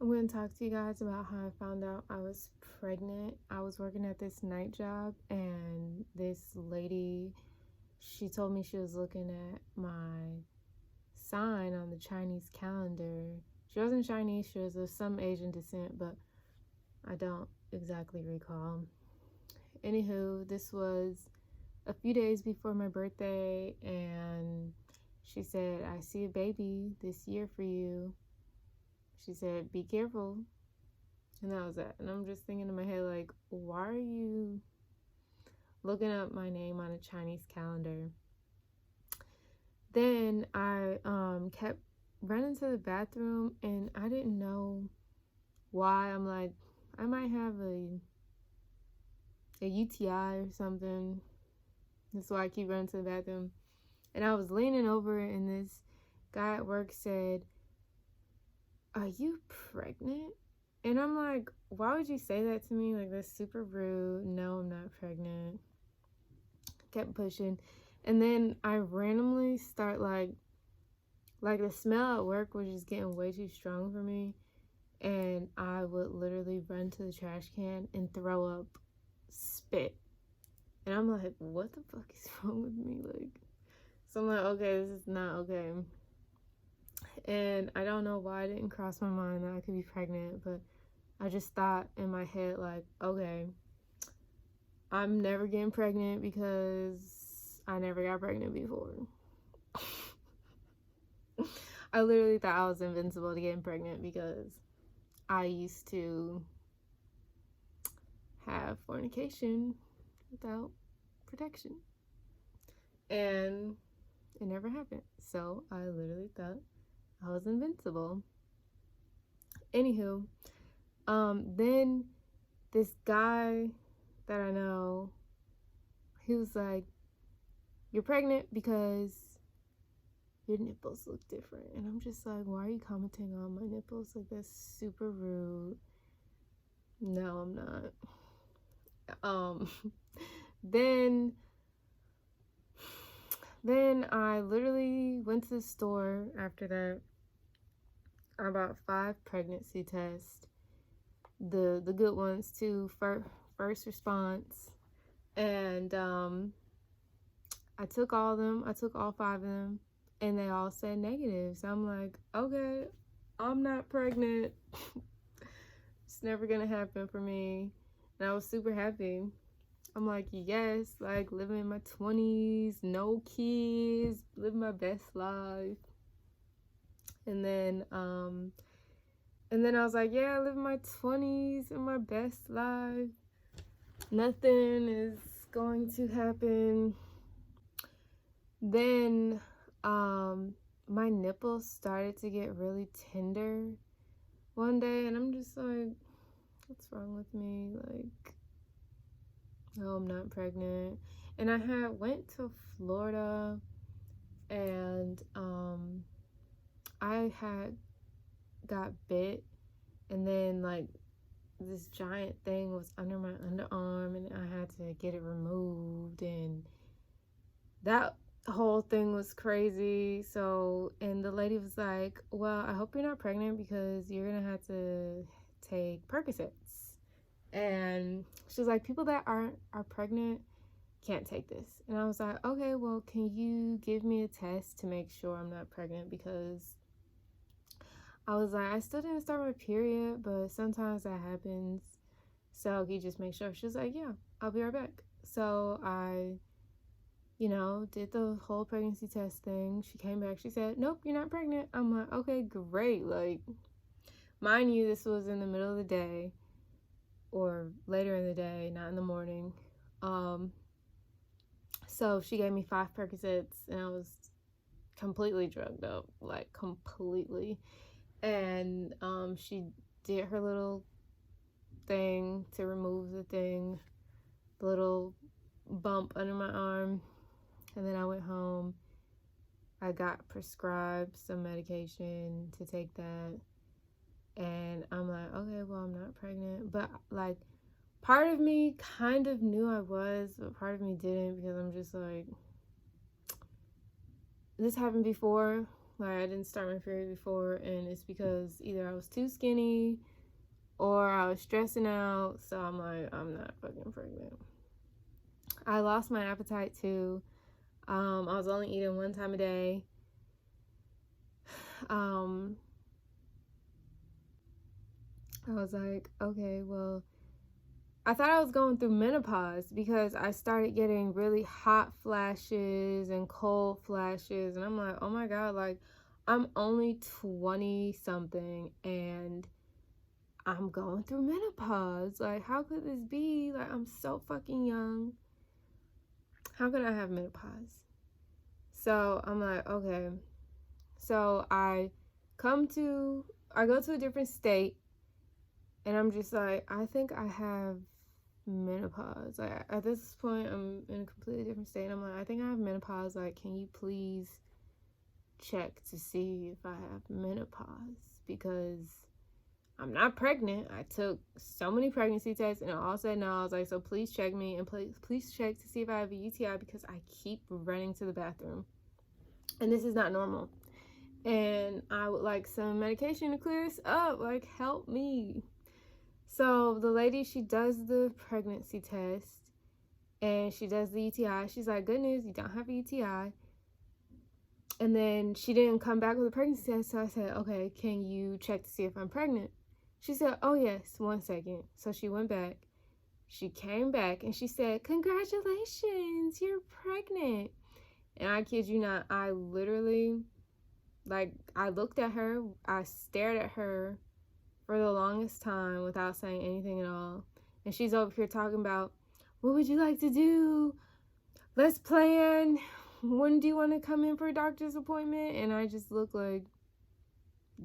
I'm going to talk to you guys about how I found out I was pregnant. I was working at this night job, and this lady, she told me she was looking at my sign on the Chinese calendar. She wasn't Chinese, she was of some Asian descent, but I don't exactly recall. Anywho, this was a few days before my birthday, and she said, I see a baby this year for you. She said, be careful. And that was it. And I'm just thinking in my head, like, why are you looking up my name on a Chinese calendar? Then I kept running to the bathroom, and I didn't know why. I'm like, I might have a UTI or something. That's why I keep running to the bathroom. And I was leaning over, and this guy at work said, are you pregnant? And I'm like, why would you say that to me? Like, that's super rude. No, I'm not pregnant. Kept pushing. And then I randomly start like the smell at work was just getting way too strong for me. And I would literally run to the trash can and throw up spit. And I'm like, what the fuck is wrong with me? Like, so I'm like, okay, this is not okay. And I don't know why it didn't cross my mind that I could be pregnant, but I just thought in my head, like, okay, I'm never getting pregnant because I never got pregnant before. I literally thought I was invincible to getting pregnant because I used to have fornication without protection. And it never happened. So I literally thought I was invincible. Anywho, then this guy that I know, he was like, you're pregnant because your nipples look different. And I'm just like, why are you commenting on my nipples? Like, that's super rude. No, I'm not. Then I literally went to the store after that. I bought 5 pregnancy tests. The good ones too, first response. And I took all of them. I took all 5 of them, and they all said negative. So I'm like, okay, I'm not pregnant. It's never gonna happen for me. And I was super happy. I'm like, yes, like living in my 20s, no kids, living my best life. And then I was like, yeah, I live in my 20s in my best life. Nothing is going to happen. Then my nipples started to get really tender one day, and I'm just like, what's wrong with me? Like, no, I'm not pregnant. And I had went to Florida, and I had got bit, and then like this giant thing was under my underarm, and I had to get it removed, and that whole thing was crazy. So, and the lady was like, well, I hope you're not pregnant because you're gonna have to take Percocets. And she was like, people that are pregnant can't take this. And I was like, okay, well, can you give me a test to make sure I'm not pregnant? Because I was like, I still didn't start my period, but sometimes that happens. So he just make sure. She was like, yeah, I'll be right back. So I, did the whole pregnancy test thing. She came back. She said, nope, you're not pregnant. I'm like, okay, great. Like, mind you, this was in the middle of the day or later in the day, not in the morning. So she gave me 5 Percocets, and I was completely drugged up, like completely. And she did her little thing to remove the little bump under my arm. And then I went home. I got prescribed some medication to take that. And I'm like, okay, well, I'm not pregnant. But like, part of me kind of knew I was, but part of me didn't, because I'm just like, this happened before Like, I didn't start my period before, and it's because either I was too skinny or I was stressing out. So I'm like, I'm not fucking pregnant. I lost my appetite too. I was only eating one time a day. I was like, okay, well, I thought I was going through menopause because I started getting really hot flashes and cold flashes. And I'm like, oh my God, like, I'm only 20 something and I'm going through menopause. Like, how could this be? Like, I'm so fucking young. How could I have menopause? So I'm like, okay. So I go to a different state, and I'm just like, I think I have menopause. Like, at this point, I'm in a completely different state. I'm like, I think I have menopause. Like, can you please check to see if I have menopause? Because I'm not pregnant. I took so many pregnancy tests, and it all said no. I was like, so please check me, and please check to see if I have a UTI, because I keep running to the bathroom, and this is not normal. And I would like some medication to clear this up. Like, help me. So the lady, she does the pregnancy test, and she does the UTI. She's like, good news, you don't have a UTI. And then she didn't come back with a pregnancy test, so I said, okay, can you check to see if I'm pregnant? She said, oh yes, 1 second. So she went back. She came back and she said, congratulations, you're pregnant. And I kid you not, I literally, like, I looked at her, I stared at her for the longest time without saying anything at all. And she's over here talking about, what would you like to do? Let's plan. When do you want to come in for a doctor's appointment? And I just look like,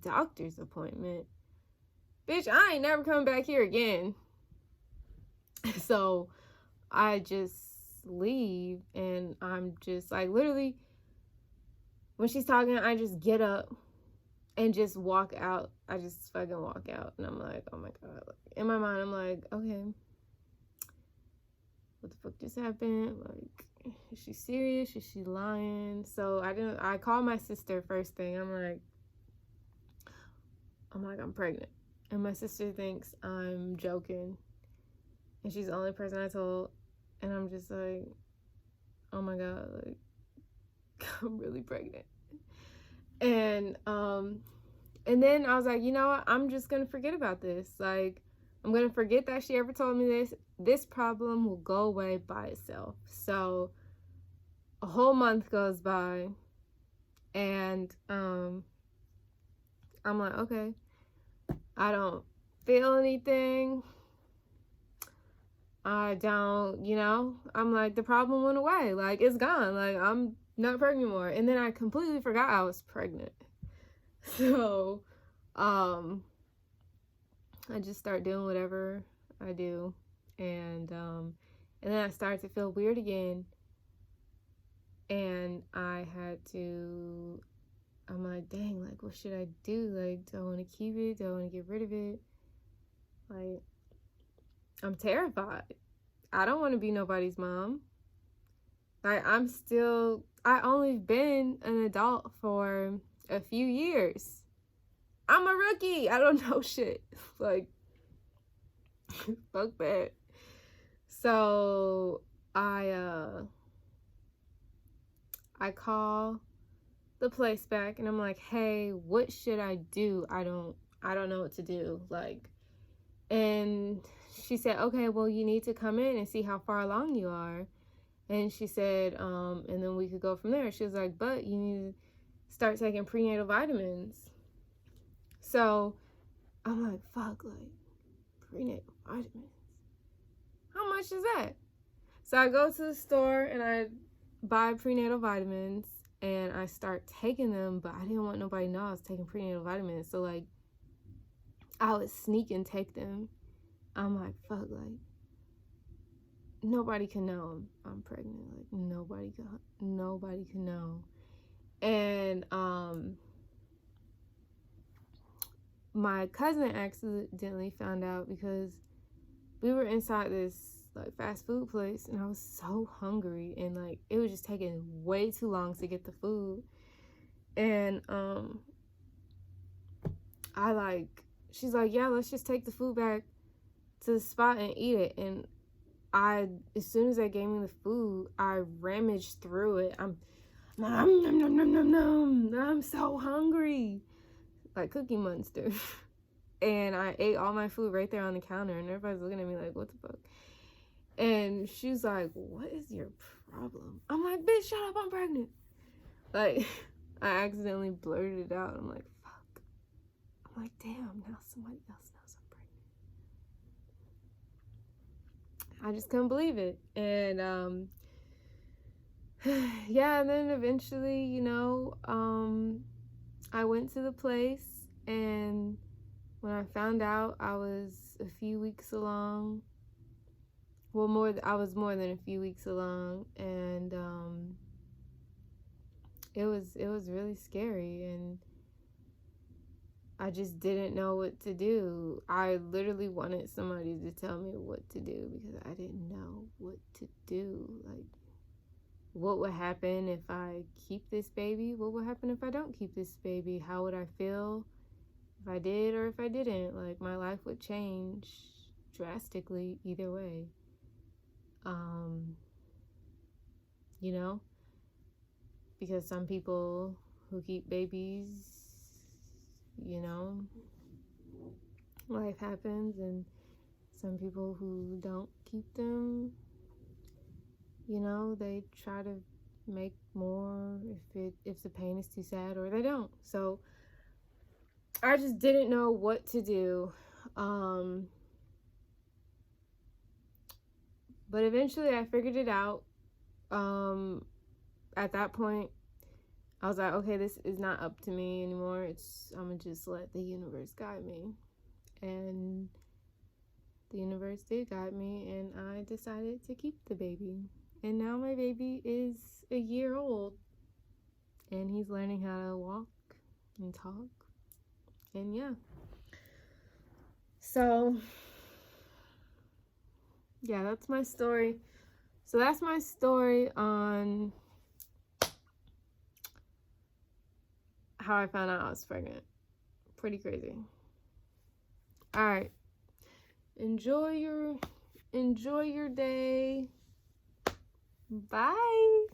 doctor's appointment? Bitch, I ain't never coming back here again. So I just leave, and I'm just like, literally, when she's talking, I just get up and just walk out. I just fucking walk out, and I'm like, oh my God. In my mind, I'm like, okay, what the fuck just happened? Like, is she serious? Is she lying? So I called my sister first thing. I'm like, I'm pregnant. And my sister thinks I'm joking. And she's the only person I told. And I'm just like, oh my God, like, I'm really pregnant. And then I was like, you know what? I'm just going to forget about this. Like, I'm going to forget that she ever told me this. This problem will go away by itself. So a whole month goes by, and I'm like, okay, I don't feel anything. I don't, I'm like, the problem went away. Like, it's gone. Like, I'm not pregnant anymore. And then I completely forgot I was pregnant. So, I just start doing whatever I do. And then I started to feel weird again. And I'm like, dang, like, what should I do? Like, do I want to keep it? Do I want to get rid of it? Like, I'm terrified. I don't want to be nobody's mom. Like, I only been an adult for a few years. I'm a rookie. I don't know shit. Like, fuck that. So I call the place back, and I'm like, hey, what should I do? I don't know what to do. Like, and she said, okay, well, you need to come in and see how far along you are. And she said, and then we could go from there. She was like, but you need to start taking prenatal vitamins. So I'm like, fuck, like, prenatal vitamins. How much is that? So I go to the store and I buy prenatal vitamins, and I start taking them, but I didn't want nobody to know I was taking prenatal vitamins. So, like, I would sneak and take them. I'm like, fuck, like, nobody can know I'm pregnant. Like, nobody can know. And my cousin accidentally found out because we were inside this like fast food place, and I was so hungry, and like it was just taking way too long to get the food. And she's like, yeah, let's just take the food back to the spot and eat it. And as soon as they gave me the food, I rummaged through it. I'm nom, nom, nom, nom, nom, nom. I'm so hungry, like Cookie Monster. And I ate all my food right there on the counter, and everybody's looking at me like, what the fuck? And she's like, what is your problem? I'm like, bitch, shut up, I'm pregnant. Like, I accidentally blurted it out. I'm like, fuck. I'm like, damn, now somebody else knows I'm pregnant. I just couldn't believe it. And yeah, and then eventually, I went to the place, and when I found out I was a few weeks along, I was more than a few weeks along, and it was really scary, and I just didn't know what to do. I literally wanted somebody to tell me what to do because I didn't know what to do. Like, what would happen if I keep this baby? What would happen if I don't keep this baby? How would I feel if I did or if I didn't? Like, my life would change drastically either way. You know? Because some people who keep babies, life happens, and some people who don't keep them, they try to make more if the pain is too sad, or they don't. So I just didn't know what to do. But eventually I figured it out. At that point, I was like, okay, this is not up to me anymore. I'm gonna just let the universe guide me. And the universe did guide me, and I decided to keep the baby. And now my baby is a year old, and he's learning how to walk and talk. And yeah. So, yeah, that's my story. So that's my story on how I found out I was pregnant. Pretty crazy. All right. Enjoy your day. Bye.